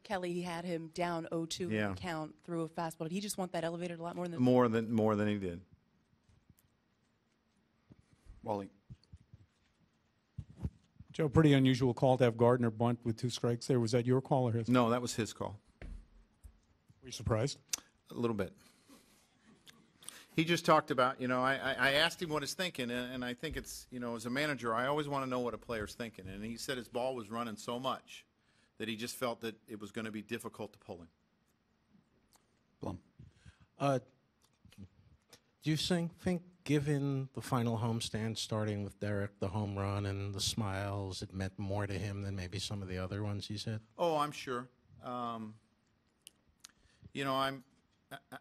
Kelly, he had him down 0-2 in the count through a fastball. Did he just want that elevated a lot more than more than he did? Wally. Joe, pretty unusual call to have Gardner bunt with 2 strikes there. Was that your call or his? No, that was his call. Were you surprised? A little bit. He just talked about, I asked him what he's thinking, and I think it's, as a manager, I always want to know what a player's thinking. And he said his ball was running so much that he just felt that it was going to be difficult to pull him. Blum. Do you think, given the final homestand, starting with Derek, the home run and the smiles, it meant more to him than maybe some of the other ones he said? Oh, I'm sure.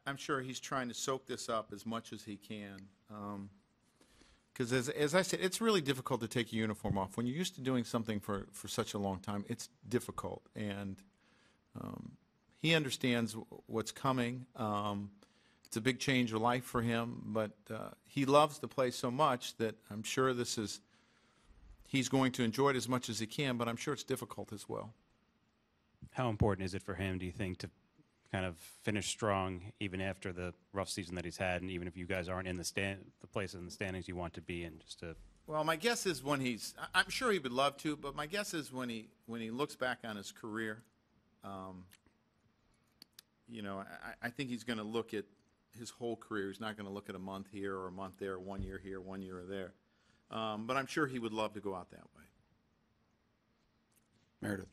I'm sure he's trying to soak this up as much as he can. Because as I said, it's really difficult to take a uniform off. When you're used to doing something for such a long time, it's difficult. And he understands what's coming. It's a big change of life for him, but he loves the place so much that I'm sure he's going to enjoy it as much as he can, but I'm sure it's difficult as well. How important is it for him, do you think, to kind of finish strong even after the rough season that he's had, and even if you guys aren't in the place in the standings you want to be in? Well, my guess is I'm sure he would love to, but my guess is when he looks back on his career, I think he's going to look at his whole career. He's not going to look at a month here or a month there, 1 year here, 1 year there. But I'm sure he would love to go out that way. Meredith.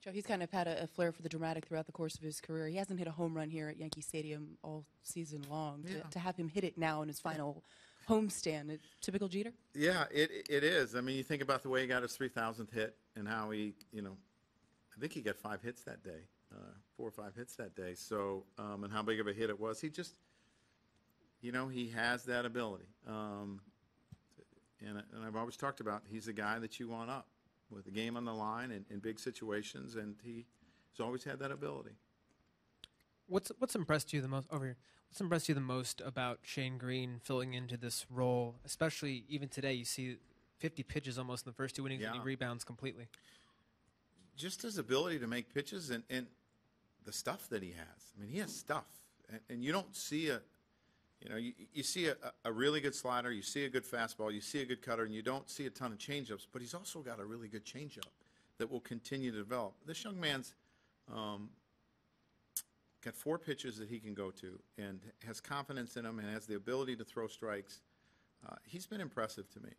Joe, he's kind of had a flair for the dramatic throughout the course of his career. He hasn't hit a home run here at Yankee Stadium all season long. Yeah. To have him hit it now in his final homestand, typical Jeter? Yeah, it is. I mean, you think about the way he got his 3,000th hit and how I think he got 5 hits that day, 4 or 5 hits that day. So, and how big of a hit it was. He just, he has that ability. And I've always talked about he's the guy that you want up with the game on the line in big situations, and he's always had that ability. What's impressed you the most over here? What's impressed you the most about Shane Greene filling into this role, especially even today? You see 50 pitches almost in the first 2 innings, and he rebounds completely. Just his ability to make pitches and the stuff that he has. I mean, he has stuff, and you don't see you see a really good slider, you see a good fastball, you see a good cutter, and you don't see a ton of changeups, but he's also got a really good changeup that will continue to develop. This young man's got 4 pitches that he can go to and has confidence in him and has the ability to throw strikes. He's been impressive to me.